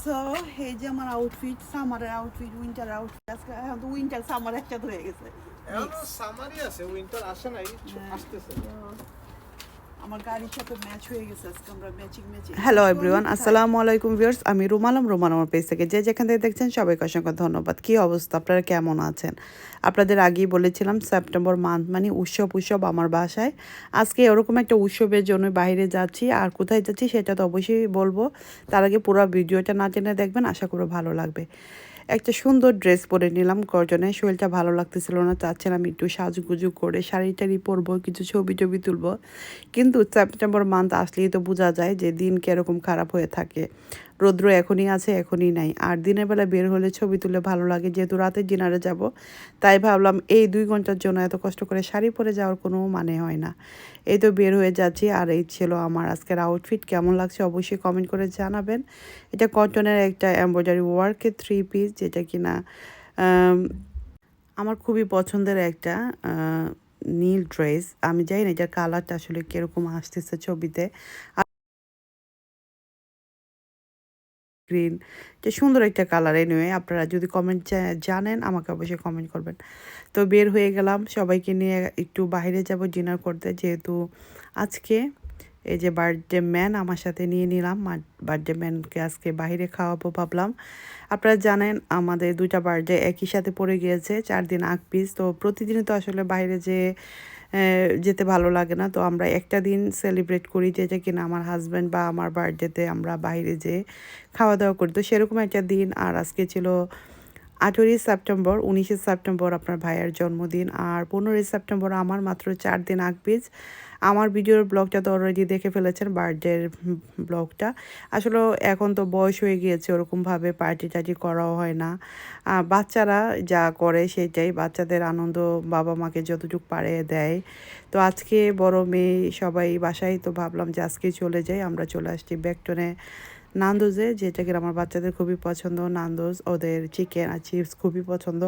So এই যে আমার আউটফিট, সামারের আউটফিট, উইন্টার আউটফিট। আজকে এখন তো উইন্টার সামার একসাথে হয়ে গেছে। এখনো সামারই আছে, উইন্টার আসে নাই, আসতেছে। আমার গাড়ির সাথে ম্যাচ হয়ে গেছে, আজকে আমরা ম্যাচিং। হ্যালো এভরিওয়ান, আসসালামু আলাইকুম ভিউয়ার্স। আমি রুমালাম, রুমান আমার পেজ থেকে যে যেখান থেকে দেখছেন সবাইকে অসংখ্য ধন্যবাদ। কী অবস্থা, আপনারা কেমন আছেন? আপনাদের আগেই বলেছিলাম সেপ্টেম্বর মান্থ মানে উৎসব আমার বাসায়। আজকে ওরকম একটা উৎসবের জন্য বাইরে যাচ্ছি, আর কোথায় যাচ্ছি সেটা তো অবশ্যই বলবো। তার আগে পুরো ভিডিওটা না জেনে দেখবেন, আশা করি ভালো লাগবে। একটা সুন্দর ড্রেস পরে নিলাম গর্জনে, শরীরটা ভালো লাগতেছিল না, চাচ্ছিলাম একটু সাজুগুজু করে শাড়ি টাড়ি পরবো, কিছু ছবি টবি তুলবো। কিন্তু সেপ্টেম্বর মান্থ আসলেই তো বোঝা যায় যে দিন কীরকম খারাপ হয়ে থাকে। রৌদ্র এখনই আছে, এখনই নাই। আর দিনের বেলা বের হলে ছবি তুলে ভালো লাগে, যেহেতু রাতের ডিনারে যাব, তাই ভাবলাম এই 2 ঘন্টার জন্য এত কষ্ট করে শাড়ি পরে যাওয়ার কোনো মানে হয় না। এই তো বের হয়ে যাচ্ছি, আর এই ছিল আমার আজকের আউটফিট। কেমন লাগছে অবশ্যই কমেন্ট করে জানাবেন। এটা কটনের একটা এমব্রয়ডারি ওয়ার্কের 3 পিস, যেটা কিনা আমার খুবই পছন্দের একটা নীল ড্রেস। আমি জানি না এটার কালারটা আসলে কীরকম আসতেছে ছবিতে, গ্রিন, যে সুন্দর একটা কালার। এনিওয়ে আপনারা যদি কমেন্ট জানেন আমাকে অবশ্যই কমেন্ট করবেন। তো বের হয়ে গেলাম, সবাইকে নিয়ে একটু বাইরে যাব ডিনার করতে, যেহেতু আজকে এই যে বার্থডে ম্যান আমার সাথে নিয়ে নিলাম। বার্থডে ম্যানকে আজকে বাইরে খাওয়াবো ভাবলাম। আপনারা জানেন আমাদের 2টা বার্থডে একই সাথে পড়ে গিয়েছে, 4 দিন আগ পিস। তো প্রতিদিনই তো আসলে বাইরে যেতে ভালো লাগে না। তো আমরা একটা দিন সেলিব্রেট করি, যেটা কিনা আমার হাজব্যান্ড বা আমার বার্থডেতে আমরা বাইরে যেয়ে খাওয়া দাওয়া করি। তো সেরকম একটা দিন। আর আজকে ছিল 18ই সেপ্টেম্বর, 19শে সেপ্টেম্বর আপনার ভাইয়ের জন্মদিন, আর 15ই সেপ্টেম্বর আমার, মাত্র 4 দিন আগ পিস। আমার ভিডিওর ব্লগটা তো অলরেডি দেখে ফেলেছেন, বার্থডের ব্লগটা। আসলে এখন তো বয়স হয়ে গিয়েছে, ওরকমভাবে পার্টি টার্টি করাও হয় না। বাচ্চারা যা করে সেটাই, বাচ্চাদের আনন্দ বাবা মাকে যতটুকু পারে দেয়। তো আজকে বড় মেয়ে সবাই বাসায়, তো ভাবলাম যে আজকেই চলে যাই। আমরা চলে আসছি ব্যাকটনে নান্দোজে, যেটা কিনা আমার বাচ্চাদের খুবই পছন্দ। নান্দোজ, ওদের চিকেন আর চিপস খুবই পছন্দ।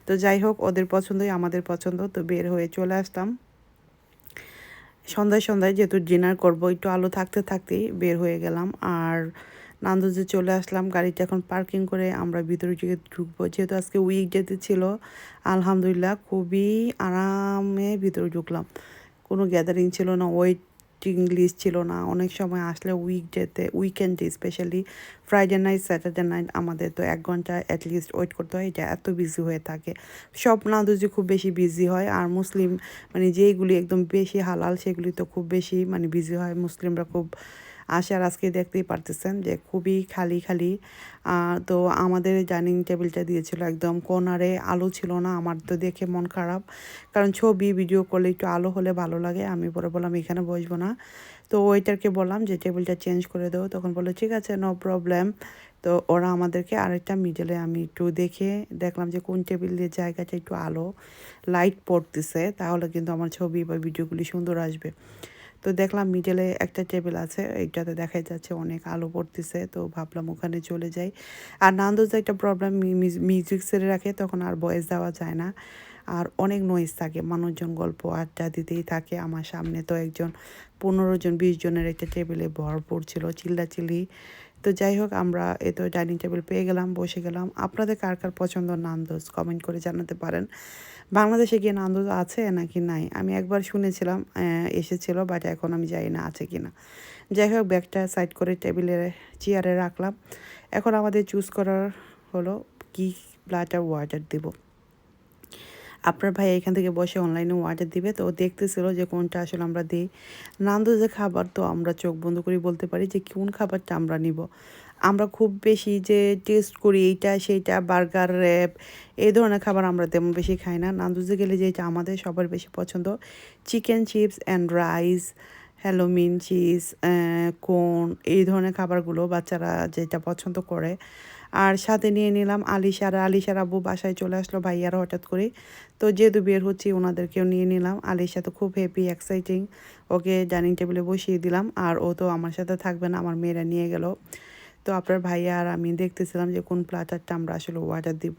তো যাই হোক, ওদের পছন্দই আমাদের পছন্দ। তো বের হয়ে চলে আসলাম সন্ধ্যায় যেহেতু ডিনার করবো, একটু আলো থাকতে থাকতেই বের হয়ে গেলাম। আর নান্দোজে চলে আসলাম, গাড়িটা এখন পার্কিং করে আমরা ভিতরে ঢুকবো। যেহেতু আজকে উইকডেতে ছিল, আলহামদুলিল্লাহ খুবই আরামে ভিতরে ঢুকলাম। কোনো গ্যাদারিং ছিল না, ওয়েটিং লিস্ট ছিল না। অনেক সময় আসলে উইকেন্ডে specially Friday night, Saturday night আমাদের তো 1 ঘন্টা অ্যাটলিস্ট ওয়েট করতে হয়। এটা এত বিজি হয়ে থাকে, সব নান্দোজে খুব বেশি বিজি হয়। আর মুসলিম মানে যেইগুলি একদম বেশি হালাল সেগুলি তো খুব বেশি মানে বিজি হয়, মুসলিমরা খুব আসে। আর আজকে দেখতেই পারতেছেন যে খুবই খালি খালি। তো আমাদের ডাইনিং টেবিলটা দিয়েছিল একদম কর্নারে, আলো ছিল না। আমার তো দেখে মন খারাপ, কারণ ছবি ভিডিও করলে একটু আলো হলে ভালো লাগে। আমি পরে বললাম এখানে বসবো না। তো ওয়েটারকে বললাম যে টেবিলটা চেঞ্জ করে দেবো, তখন বললো ঠিক আছে, নো প্রবলেম। তো ওরা আমাদেরকে আরেকটা মিডলে, আমি একটু দেখলাম যে কোন টেবিলের জায়গাটা একটু আলো লাইট পড়তেছে, তাহলে কিন্তু আমার ছবি বা ভিডিওগুলি সুন্দর আসবে। তো দেখলাম মিডলে একটা টেবিল আছে, এইটাতে দেখাই যাচ্ছে অনেক আলো পড়তেছে। তো ভাবলাম ওখানে চলে যাই। আর নান্দোজে একটা প্রবলেম, মিউজিক ছেড়ে রাখে, তখন আর ভয়েস দেওয়া যায় না, আর অনেক নয়েজ থাকে, মানুষজন গল্প আড্ডা দিতেই থাকে। আমার সামনে তো একজন 15 জন 20 জনের একটা টেবিলে ভরপুর ছিল, চিল্লাচিল্লি। তো যাই হোক, আমরা এ তো ডাইনিং টেবিল পেয়ে গেলাম, বসে গেলাম। আপনাদের কার কার পছন্দ নান্দোজ কমেন্ট করে জানাতে পারেন। বাংলাদেশে গিয়ে নান্দোজ আছে নাকি নাই, আমি একবার শুনেছিলাম এসেছিল, বাট এখন আমি জানি না আছে কি না। যাই হোক, ব্যাগটা সাইড করে চেয়ারে রাখলাম। এখন আমাদের চুজ করার হলো কি প্লাটার ওয়াটার দেব। আপনার ভাই এখান থেকে বসে অনলাইনে অর্ডার দিবে, তো দেখতেছিল যে কোনটা আসলে আমরা দিই। নান্দোজে খাবার তো আমরা চোখ বন্ধ করে বলতে পারি যে কোন খাবারটা আমরা নিব। আমরা খুব বেশি যে টেস্ট করি এইটা সেইটা, বার্গার, র্যাপ, এই ধরনের খাবার আমরা তেমন বেশি খাই না। নান্দোজে গেলে যেটা আমাদের সবার বেশি পছন্দ, chicken chips and rice, halloumi cheese, কোন, এই ধরনের খাবারগুলো বাচ্চারা যেটা পছন্দ করে। আর সাথে নিয়ে নিলাম আলিশার আব্বু বাসায় চলে আসলো ভাইয়ারা হঠাৎ করে। তো যেহেতু বের হচ্ছি ওনাদেরকেও নিয়ে নিলাম। আলিশা তো খুব হ্যাপি, এক্সাইটিং, ওকে ডাইনিং টেবিলে বসিয়ে দিলাম। আর ও তো আমার সাথে থাকবে না, আমার মেয়েরা নিয়ে গেল। তো আপনার ভাইয়া আর আমি দেখতেছিলাম যে কোন প্ল্যাটারটা আমরা আসলে অর্ডার দিব,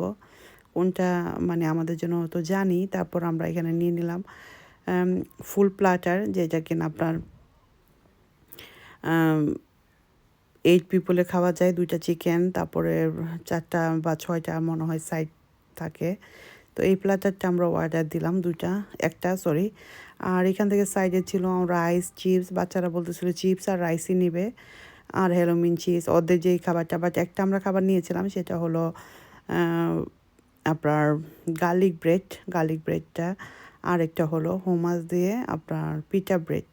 কোনটা মানে আমাদের জন্য তো জানি। তারপর আমরা এখানে নিয়ে নিলাম ফুল প্ল্যাটার, যেটা কিনা আপনার 8 পিপলে খাওয়া যায়, 2টা চিকেন, তারপরে 4টা বা 6টা মনে হয় সাইড থাকে। তো এই প্ল্যাটারটা আমরা অর্ডার দিলাম 2টা, একটা সরি। আর এখান থেকে সাইডে ছিল রাইস, চিপস, বাচ্চারা বলতেছিল চিপস আর রাইসই নিবে, আর হেলোমিন চিজ ওদের যেই খাবারটা। বাট একটা আমরা খাবার নিয়েছিলাম, সেটা হলো আপনার গার্লিক ব্রেডটা, আর একটা হলো হোমাস দিয়ে আপনার পিটা ব্রেড।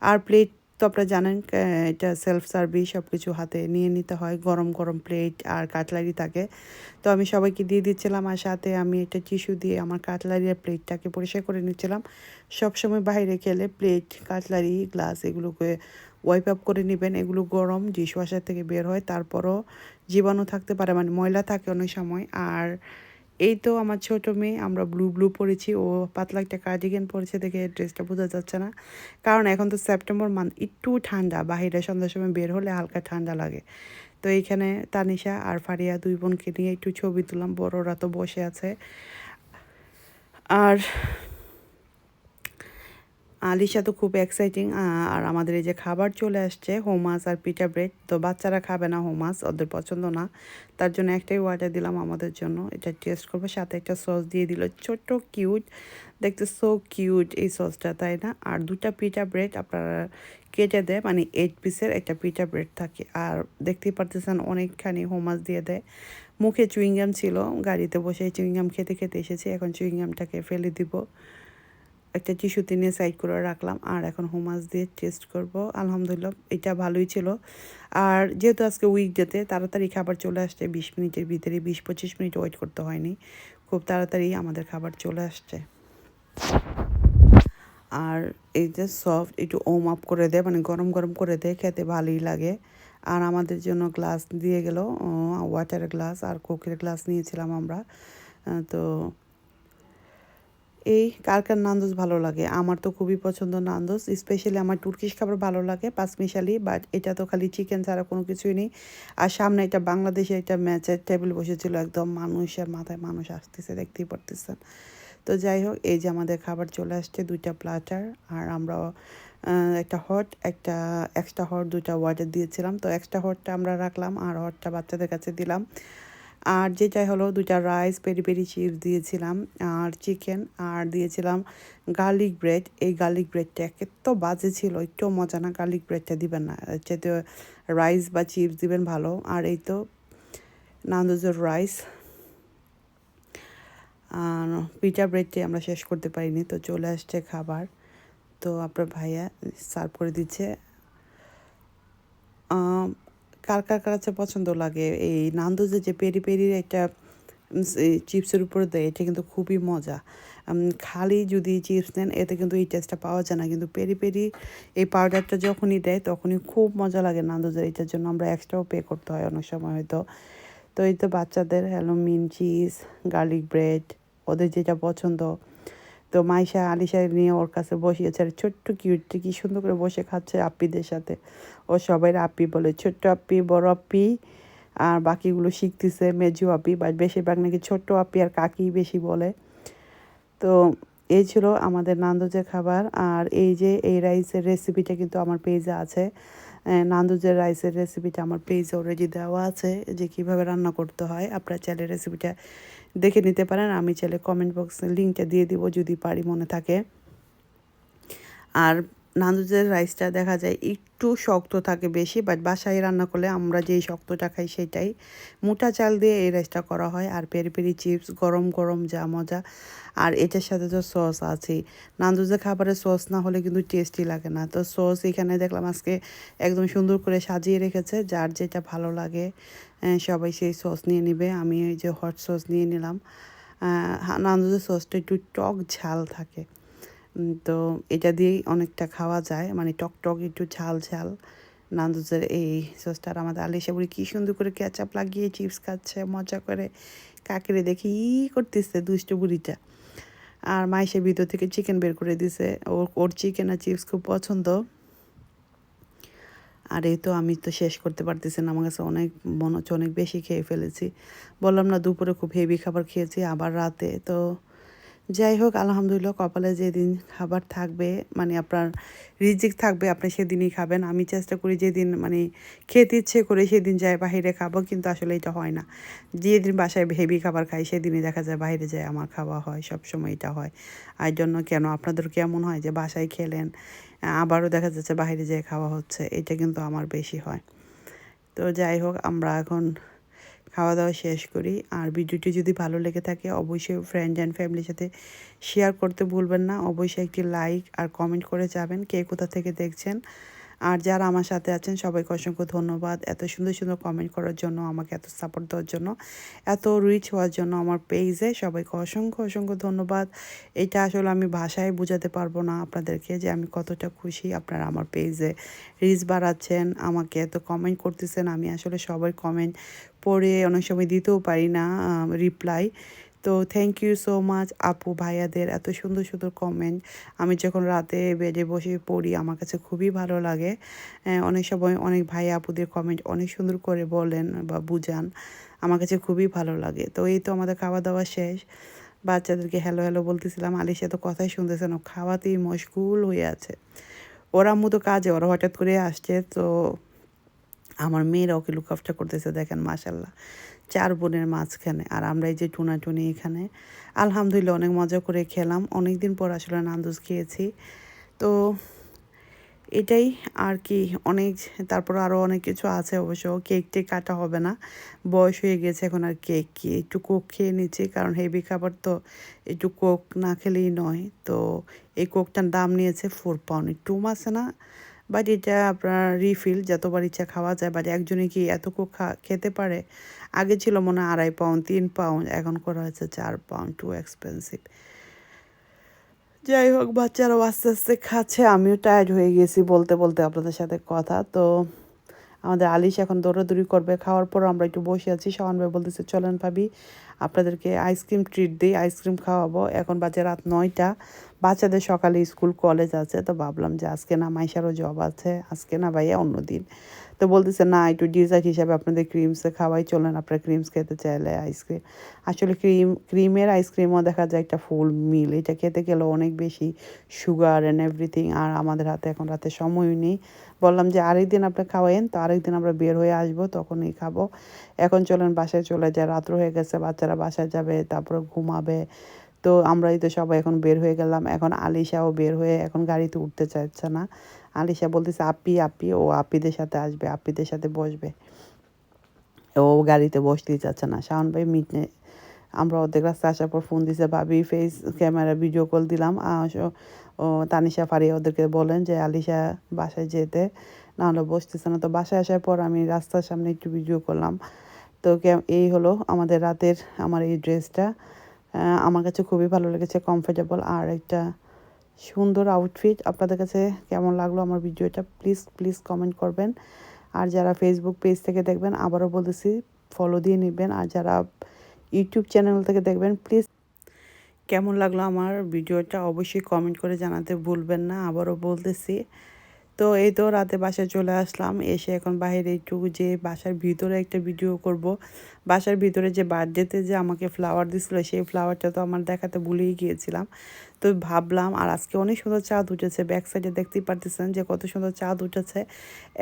আর প্লেট তো আপনারা জানেন, এটা সেলফ সার্ভিস, সব কিছু হাতে নিয়ে নিতে হয়, গরম গরম প্লেট আর কাটলারি থাকে। তো আমি সবাইকে দিয়ে দিচ্ছিলাম, আর সাথে আমি একটা টিস্যু দিয়ে আমার কাটলারি আর প্লেটটাকে পরিষ্কার করে নিচ্ছিলাম। সবসময় বাইরে খেলে প্লেট, কাটলারি, গ্লাস এগুলোকে ওয়াইপ আপ করে নেবেন। এগুলো গরম ডিশওয়াশার থেকে বের হয়, তারপরও জীবাণু থাকতে পারে, মানে ময়লা থাকে অনেক সময়। আর এই তো আমার ছোট মেয়ে, আমরা ব্লু পরেছি, ও পাতলা একটা কার্ডিগান পরেছে, দেখে ড্রেসটা বোঝা যাচ্ছে না, কারণ এখন তো সেপ্টেম্বর মান্থ, একটু ঠান্ডা, বাহিরে সন্ধ্যার সময় বের হলে হালকা ঠান্ডা লাগে। তো এইখানে তানিশা আর ফারিয়া 2 বোনকে নিয়ে একটু ছবি তুললাম, বড়রা তো বসে আছে। আর আলিশা তো খুব এক্সাইটিং। আর আমাদের এই যে খাবার চলে আসছে, হোমাস আর পিটা ব্রেড। তো বাচ্চারা খাবে না হোমাস, ওদের পছন্দ না, তার জন্য একটাই অর্ডার দিলাম আমাদের জন্য, এটা টেস্ট করবো। সাথে একটা সস দিয়ে দিল, ছোট্ট কিউট, দেখতে সো কিউট এই সসটা, তাই না? আর 2টা পিটা ব্রেড আপনারা কেটে দেয়, মানে 8 পিসের একটা পিটা ব্রেড থাকে। আর দেখতেই পারতেছেন অনেকখানি হোমাস দিয়ে দেয়। মুখে চুইংগাম ছিল, গাড়িতে বসে চুইংগাম খেতে খেতে এসেছি, এখন চুইংগামটাকে ফেলে দিব, একটা টিস্যুতে নিয়ে সাইড করে রাখলাম। আর এখন হোমাস দিয়ে টেস্ট করব। আলহামদুলিল্লাহ এটা ভালোই ছিল। আর যেহেতু আজকে উইকডেতে তাড়াতাড়ি খাবার চলে আসছে, 20 মিনিটের ভিতরে, 20-25 মিনিট ওয়েট করতে হয়নি, খুব তাড়াতাড়ি আমাদের খাবার চলে আসছে। আর এই যে সফট একটু ওম আপ করে দেয়, মানে গরম গরম করে দেয়, খেতে ভালোই লাগে। আর আমাদের জন্য গ্লাস দিয়ে গেল, ওয়াটারের গ্লাস আর কোকের গ্লাস নিয়েছিলাম আমরা। তো এই কার কার নান্দোস ভালো লাগে? আমার তো খুবই পছন্দ নান্দোস, স্পেশালি আমার তুর্কিশ খাবার ভালো লাগে পাঁচমিশালি, বাট এটা তো খালি চিকেন ছাড়া কোনো কিছুই নেই। আর সামনে এটা বাংলাদেশে একটা ম্যাচের টেবিল বসেছিল, একদম মানুষের মাথায় মানুষ আসতেছে, দেখতেই পারতেছেন। তো যাই হোক, এই যে আমাদের খাবার চলে আসছে, 2টা প্ল্যাটার। আর আমরা একটা হট, একটা এক্সট্রা হট, 2টা অর্ডার দিয়েছিলাম। তো এক্সট্রা হটটা আমরা রাখলাম, আর হটটা বাচ্চাদের কাছে দিলাম। আর যেটাই হলো 2টা রাইস, পেরি পেরি চিপস দিয়েছিলাম, আর চিকেন, আর দিয়েছিলাম গার্লিক ব্রেড। এই গার্লিক ব্রেডটা এত বাজে ছিল, একটু মজা না, গার্লিক ব্রেডটা দিবেন না, যাতে রাইস বা চিপস দিবেন ভালো। আর এই তো নান্দোজের রাইস আর পিটা ব্রেডটি আমরা শেষ করতে পারিনি, তো চলে আসছে খাবার। তো আপনার ভাইয়া সার্ভ করে দিচ্ছে। কার কার কাছে পছন্দ লাগে এই নান্দোজের যে পেরি পেরির একটা চিপসের উপরে দেয়, এটা কিন্তু খুবই মজা। খালি যদি চিপস নেন, এতে কিন্তু এই টেস্টটা পাওয়া যায় না, কিন্তু পেরি পেরি এই পাউডারটা যখনই দেয় তখনই খুব মজা লাগে নান্দোজের। এটার জন্য আমরা এক্সট্রাও পে করতে হয় অনেক সময় হয়তো। তো এই তো বাচ্চাদের হেলোমিন চিজ, গার্লিক ব্রেড, ওদের যেটা পছন্দ। তো মাইশা আলিশা নিয়ে ওর কাছে বসিয়েছে, আর ছোট্ট কিউট কি সুন্দর করে বসে খাচ্ছে আপ্পিদের সাথে। ও সবাই আপ্পি বলে, ছোট্ট আপ্পি, বড় আপ্পি, আর বাকিগুলো শিখতেছে মেজু আপ্পি, বা বেশিরভাগ নাকি ছোট্ট আপ্পি আর কাকি বেশি বলে। তো এই ছিল আমাদের নান্দোজের খাবার। আর এই যে এই রাইসের রেসিপিটা কিন্তু আমার পেজে আছে, নান্দোজের রাইসের রেসিপিটা আমার পেজে অলরেডি দেওয়া আছে, যে কীভাবে রান্না করতে হয়। আপনারা চাইলে রেসিপিটা দেখে নিতে পারেন, আমি চাইলে কমেন্ট বক্সে লিঙ্কটা দিয়ে দিব যদি পারি মনে থাকে। আর নান্দোজের রাইসটা দেখা যায় একটু শক্ত থাকে বেশি, বাট বাসায় রান্না করলে আমরা যেই শক্তটা খাই সেটাই। মোটা চাল দিয়ে এই রাইসটা করা হয়। আর পেরি পেরি চিপস গরম গরম, যা মজা। আর এটার সাথে তো সস আছেই, নান্দোজের খাবারের সস না হলে কিন্তু টেস্টি লাগে না। তো সস এখানে দেখলাম আজকে একদম সুন্দর করে সাজিয়ে রেখেছে, যার যেটা ভালো লাগে সবাই সেই সস নিয়ে নেবে। আমি এই যে হট সস নিয়ে নিলাম। নান্দোজের সসটা একটু টক ঝাল থাকে, তো এটা দিয়েই অনেকটা খাওয়া যায়, মানে টক টক একটু ঝাল ঝাল নান্দোজের এই সসটা। আর আমাদের আলিশা বুড়ি কী সুন্দর করে ক্যাচাপ লাগিয়ে চিপস খাচ্ছে মজা করে, কাকেরে দেখে করতেছে দুষ্ট বুড়িটা। আর মাইসের ভিতর থেকে চিকেন বের করে দিছে, ওর চিকেন আর চিপস খুব পছন্দ। আর এই তো আমি তো শেষ করতে পারতেছি না, আমার কাছে অনেক মনে হচ্ছে অনেক বেশি খেয়ে ফেলেছি। বললাম না দুপুরে খুব হেভি খাবার খেয়েছি, আবার রাতে। তো যাই হোক আলহামদুলিল্লাহ, কপালে যেদিন খাবার থাকবে মানে আপনার রিজিক থাকবে আপনি সেদিনই খাবেন। আমি চেষ্টা করি যেদিন মানে খেতে ইচ্ছে করে সেদিন যাই বাইরে খাবো, কিন্তু আসলে এটা হয় না। যেদিন বাসায় হেভি খাবার খাই সেদিনই দেখা যায় বাইরে যায় আমার খাওয়া হয়, সবসময় এটা হয়। আর জন্য কেন আপনাদের কেমন হয় যে বাসায় খেলেন আবারও দেখা যাচ্ছে বাইরে যেয়ে খাওয়া হচ্ছে, এটা কিন্তু আমার বেশি হয়। তো যাই হোক আমরা এখন খাওয়া দাওয়া শেষ করি। আর ভিডিওটি যদি ভালো লেগে থাকে অবশ্যই ফ্রেন্ড অ্যান্ড ফ্যামিলির সাথে শেয়ার করতে ভুলবেন না। অবশ্যই একটি লাইক আর কমেন্ট করে যাবেন কে কোথা থেকে দেখছেন। আর যারা আমার সাথে আছেন সবাইকে অসংখ্য ধন্যবাদ এত সুন্দর সুন্দর কমেন্ট করার জন্য, আমাকে এত সাপোর্ট দেওয়ার জন্য, এত রিচ হওয়ার জন্য আমার পেজে সবাইকে অসংখ্য অসংখ্য ধন্যবাদ। এটা আসলে আমি ভাষায় বোঝাতে পারবো না আপনাদেরকে যে আমি কতটা খুশি আপনারা আমার পেজে রিচ বাড়াচ্ছেন, আমাকে এত কমেন্ট করতেছেন। আমি আসলে সবার কমেন্ট পড়ে অনেক সময় দিতেও পারি না রিপ্লাই। তো থ্যাংক ইউ সো মাচ আপু ভাইয়াদের এত সুন্দর সুন্দর কমেন্ট। আমি যখন রাতে বেডে বসে পড়ি আমার কাছে খুবই ভালো লাগে। অনেক সময় অনেক ভাই আপুদের কমেন্ট অনেক সুন্দর করে বলেন বা বুঝান, আমার কাছে খুবই ভালো লাগে। তো এই তো আমাদের খাওয়া দাওয়া শেষ, বাচ্চাদেরকে হ্যালো হ্যালো বলতেছিলাম। আলিশা তো কথাই শুনতেছে না, খাওয়াতেই মশগুল হয়ে আছে। ওরা আম্মু তো কাজে, ওরা হঠাৎ করে আসছে। তো আমার মেয়েরা ওকে লুক আফটার করতেছে, দেখেন মাশাল্লাহ 4 বোনের মাঝখানে। আর আমরা এই যে টুনাটুনি এখানে আলহামদুলিল্লাহ অনেক মজা করে খেলাম, অনেক দিন পর আসলে নান্দুস খেয়েছি। তো এটাই আর কি অনেক, তারপর আরও অনেক কিছু আছে অবশ্য। কেক টেক কাটা হবে না, বয়স হয়ে গেছে এখন আর কেক কি, একটু কোক খেয়ে নিচ্ছি কারণ হেভি খাবার তো একটু কোক না খেলেই নয়। তো এই কোকটার দাম নিয়েছে 4 পাউন্ড, একটু আছে না, বাট এটা আপনার রিফিল যতবার ইচ্ছা খাওয়া যায়। বাট একজনে কি এত কোক খেতে পারে? আগে ছিল মনে হয় 2.5 পাউন্ড 3 পাউন্ড, এখন করা হয়েছে 4 পাউন্ড, টু এক্সপেন্সিভ। যাই হোক বাচ্চারাও আস্তে আস্তে খাচ্ছে, আমিও টায়ার্ড হয়ে গেছি বলতে বলতে আপনাদের সাথে কথা। তো আমাদের আলিশ এখন দৌড়াদৌড়ি করবে, খাওয়ার পর আমরা একটু বসে আছি। শাওন ভাই বলতেছে চলেন ভাবি আপনাদেরকে আইসক্রিম ট্রিট দিই, আইসক্রিম খাওয়াবো। এখন বাজে রাত 9টা, বাচ্চাদের সকালে স্কুল কলেজ আছে। তো ভাবলাম যে আজকে না মাইশারও জব আছে, আজকে না ভাইয়া অন্য দিন। তো বলতেছে না একটু ডিজার্ট হিসাবে আপনাদের ক্রিমসে খাওয়াই, চলেন আপনারা ক্রিমস খেতে চাইলে আইসক্রিম। আসলে ক্রিমের আইসক্রিমও দেখা যায় একটা ফুল মিল, এটা খেতে গেলে অনেক বেশি সুগার অ্যান্ড এভরিথিং। আর আমাদের হাতে এখন রাতে সময়ই নেই। বললাম যে আরেকদিন আপনি খাওয়াইন, তো আরেকদিন আমরা বের হয়ে আসবো তখনই খাবো। এখন চলেন বাসায় চলে যায়, রাত্র হয়ে গেছে, বাচ্চারা বাসায় যাবে তারপরে ঘুমাবে। তো আমরাই তো সবাই এখন বের হয়ে গেলাম। এখন আলিশাও বের হয়ে এখন গাড়িতে উঠতে চাইছে না। আলিশা বলতেছে আপি আপি, ও আপিদের সাথে আসবে, আপিদের সাথে বসবে, ও গাড়িতে বসতেই চাচ্ছে না। শাওন ভাই আমরা অর্ধেক রাস্তা আসার পর ফোন দিছে, ভাবি ফেস ক্যামেরা ভিডিও কল দিলাম। ও তানিশা ফারিয়া ওদেরকে বলেন যে আলিশা বাসায় যেতে, না হলে বসতেছে না। তো বাসায় আসার পর আমি রাস্তার সামনে একটু ভিডিও করলাম। তো এই হলো আমাদের রাতের আমার এই ড্রেসটা। আমার কাছে খুবই ভালো লেগেছে, কমফোর্টেবল আর একটা সুন্দর আউটফিট। আপনাদের কাছে কেমন লাগলো আমার ভিডিওটা প্লিজ প্লিজ কমেন্ট করবেন। আর যারা ফেসবুক পেজ থেকে দেখবেন আবারও বলতেছি ফলো দিয়ে নেবেন। আর যারা ইউটিউব চ্যানেল থেকে দেখবেন প্লিজ কেমন লাগলো আমার ভিডিওটা অবশ্যই কমেন্ট করে জানাতে ভুলবেন না, আবারও বলতেছি। তো এই তো রাতে বাসায় চলে আসলাম, এসে এখন বাইরে একটু যে বাসার ভিতরে একটা ভিডিও করব। বাসার ভিতরে যে বার্থডেতে যে আমাকে ফ্লাওয়ার দিছিল সেই ফ্লাওয়ারটা তো আমার দেখাতে ভুলেই গিয়েছিলাম। তো ভাবলাম, আর আজকে অনেক সুন্দর চাঁদ উঠেছে, ব্যাক সাইডে দেখতেই পারতেছেন যে কত সুন্দর চাঁদ উঠেছে।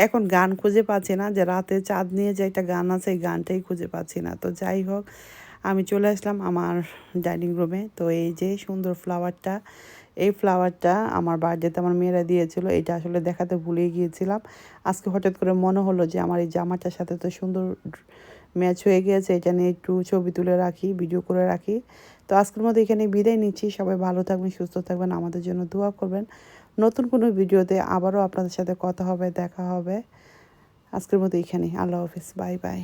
এখন গান খুঁজে পাচ্ছি না, যে রাতে চাঁদ নিয়ে যে একটা গান আছে এই গানটাই খুঁজে পাচ্ছি না। তো যাই হোক আমি চলে আসলাম আমার ডাইনিং রুমে। তো এই যে সুন্দর ফ্লাওয়ারটা, এই ফ্লাওয়ারটা আমার বার্থডেতে আমার মেয়েরা দিয়েছিল, এটা আসলে দেখাতে ভুলেই গিয়েছিলাম। আজকে হঠাৎ করে মনে হলো যে আমার এই জামাটার সাথে তো সুন্দর ম্যাচ হয়ে গিয়েছে, এটা নিয়ে একটু ছবি তুলে রাখি, ভিডিও করে রাখি। তো আজকের মধ্যে এখানে বিদায় নিচ্ছি, সবাই ভালো থাকবেন, সুস্থ থাকবেন, আমাদের জন্য দোয়া করবেন। নতুন কোনো ভিডিওতে আবারও আপনাদের সাথে কথা হবে, দেখা হবে। আজকের মতো এখানেই, আল্লাহ হাফিজ, বাই বাই।